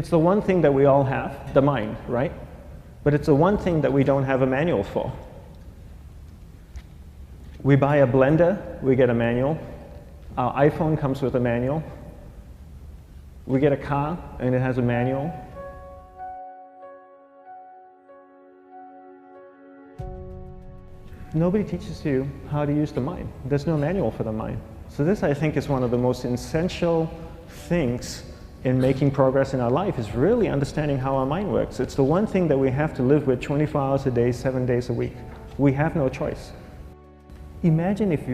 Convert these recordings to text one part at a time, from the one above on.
It's the one thing that we all have, the mind, right? But it's the one thing that we don't have a manual for. We buy a blender, we get a manual. Our iPhone comes with a manual. We get a car and it has a manual. Nobody teaches you how to use the mind. There's no manual for the mind. So this, I think, is one of the most essential things in making progress in our life, is really understanding how our mind works. It's the one thing that we have to live with 24 hours a day, 7 days a week. We have no choice. Imagine if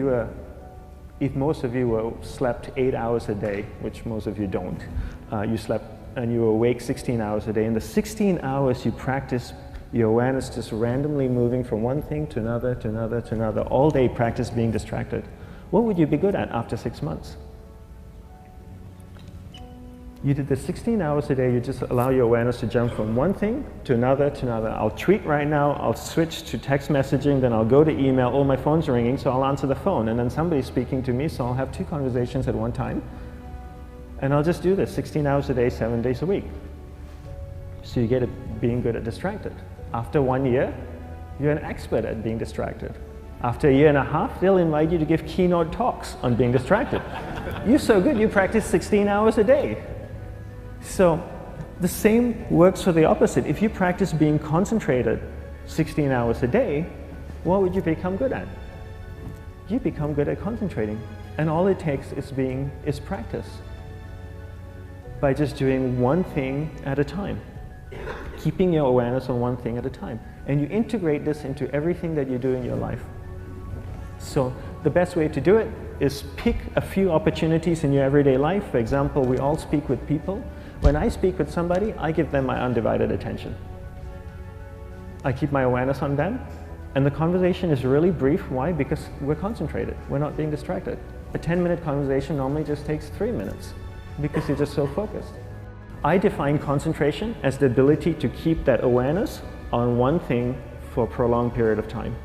most of you slept 8 hours a day, which most of you don't. You slept and you were awake 16 hours a day. In the 16 hours you practice your awareness just randomly moving from one thing to another, to another, to another, all day practice being distracted. What would you be good at after 6 months? You did this 16 hours a day, you just allow your awareness to jump from one thing to another, to another. I'll tweet right now, I'll switch to text messaging, then I'll go to email, oh, my phone's ringing, so I'll answer the phone, and then somebody's speaking to me, so I'll have 2 conversations at one time. And I'll just do this 16 hours a day, 7 days a week. So you get it being good at distracted. After 1 year, you're an expert at being distracted. After a year and a half, they'll invite you to give keynote talks on being distracted. You're so good, you practice 16 hours a day. So the same works for the opposite. If you practice being concentrated 16 hours a day, what would you become good at? You become good at concentrating. And all it takes is practice. By just doing one thing at a time. Keeping your awareness on one thing at a time. And you integrate this into everything that you do in your life. So the best way to do it is pick a few opportunities in your everyday life. For example, we all speak with people. When I speak with somebody, I give them my undivided attention. I keep my awareness on them, and the conversation is really brief. Why? Because we're concentrated. We're not being distracted. A 10-minute conversation normally just takes 3 minutes because you're just so focused. I define concentration as the ability to keep that awareness on one thing for a prolonged period of time.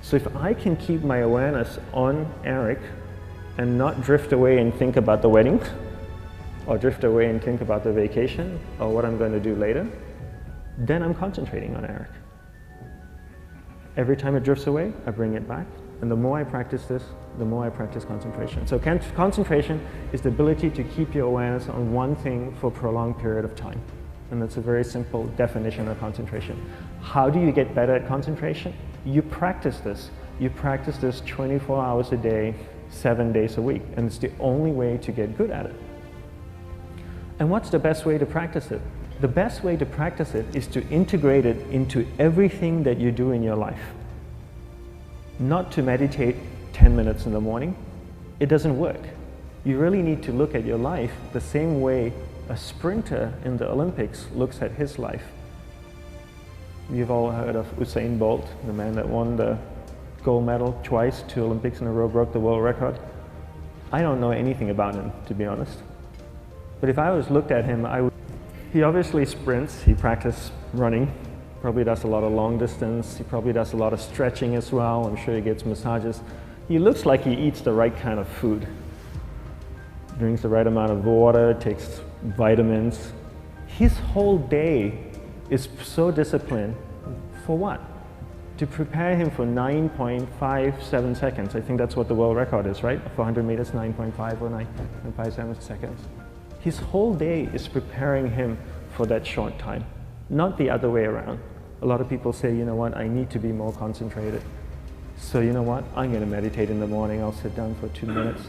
So if I can keep my awareness on Eric and not drift away and think about the wedding, or drift away and think about the vacation, or what I'm going to do later, then I'm concentrating on Eric. Every time it drifts away, I bring it back. And the more I practice this, the more I practice concentration. So concentration is the ability to keep your awareness on one thing for a prolonged period of time. And that's a very simple definition of concentration. How do you get better at concentration? You practice this. You practice this 24 hours a day, 7 days a week. And it's the only way to get good at it. And what's the best way to practice it? The best way to practice it is to integrate it into everything that you do in your life. Not to meditate 10 minutes in the morning. It doesn't work. You really need to look at your life the same way a sprinter in the Olympics looks at his life. You've all heard of Usain Bolt, the man that won the gold medal twice, 2 Olympics in a row, broke the world record. I don't know anything about him, to be honest. But if I was looked at him, he obviously sprints, he practices running, probably does a lot of long distance, he probably does a lot of stretching as well, I'm sure he gets massages. He looks like he eats the right kind of food. Drinks the right amount of water, takes vitamins. His whole day is so disciplined. For what? To prepare him for 9.57 seconds. I think that's what the world record is, right? For 100 meters, 9.5 or 9.57 seconds. His whole day is preparing him for that short time, not the other way around. A lot of people say, you know what, I need to be more concentrated. So you know what, I'm going to meditate in the morning, I'll sit down for 2 minutes.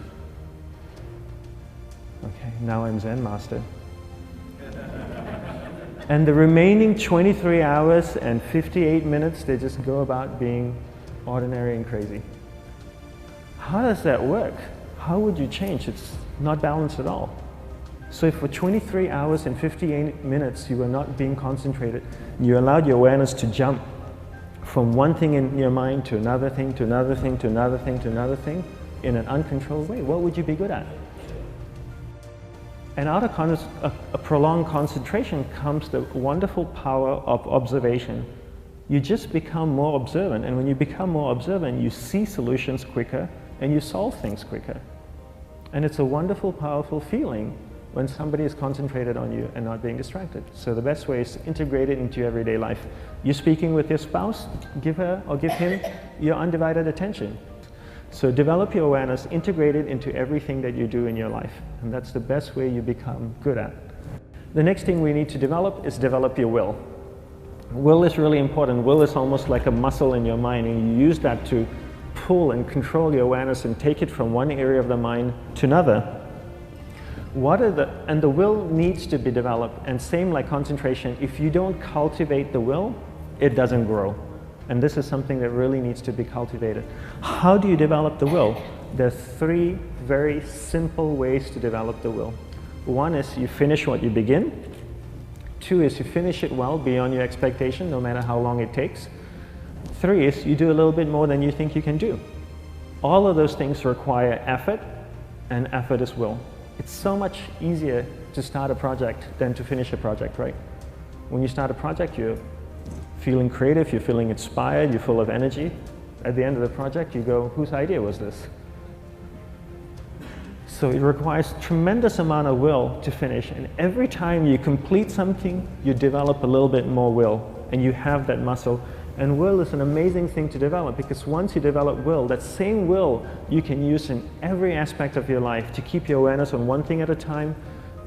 Okay, now I'm Zen master. And the remaining 23 hours and 58 minutes, they just go about being ordinary and crazy. How does that work? How would you change? It's not balanced at all. So if for 23 hours and 58 minutes you were not being concentrated, you allowed your awareness to jump from one thing in your mind to another thing, to another thing, to another thing, to another thing, in an uncontrolled way, what would you be good at? And out of a prolonged concentration comes the wonderful power of observation. You just become more observant, and when you become more observant, you see solutions quicker and you solve things quicker. And it's a wonderful, powerful feeling when somebody is concentrated on you and not being distracted. So the best way is to integrate it into your everyday life. You're speaking with your spouse, give her or give him your undivided attention. So develop your awareness, integrate it into everything that you do in your life. And that's the best way you become good at. The next thing we need to develop is develop your will. Will is really important. Will is almost like a muscle in your mind, and you use that to pull and control your awareness and take it from one area of the mind to another. And the will needs to be developed, and same like concentration, if you don't cultivate the will, it doesn't grow. And this is something that really needs to be cultivated. How do you develop the will? There's 3 very simple ways to develop the will. 1 is you finish what you begin. 2 is you finish it well beyond your expectation, no matter how long it takes. 3 is you do a little bit more than you think you can do. All of those things require effort, and effort is will. It's so much easier to start a project than to finish a project, right? When you start a project, you're feeling creative, you're feeling inspired, you're full of energy. At the end of the project, you go, whose idea was this? So it requires tremendous amount of will to finish, and every time you complete something, you develop a little bit more will, and you have that muscle. And will is an amazing thing to develop, because once you develop will, that same will you can use in every aspect of your life to keep your awareness on one thing at a time,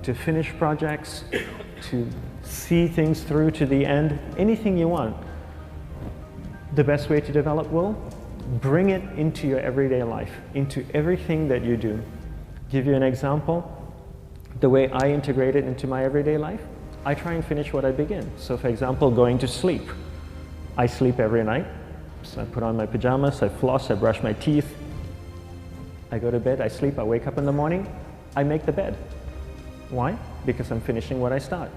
to finish projects, to see things through to the end, anything you want. The best way to develop will? Bring it into your everyday life, into everything that you do. Give you an example, the way I integrate it into my everyday life, I try and finish what I begin. So for example, going to sleep. I sleep every night, so I put on my pajamas, I floss, I brush my teeth, I go to bed, I sleep, I wake up in the morning, I make the bed. Why? Because I'm finishing what I start.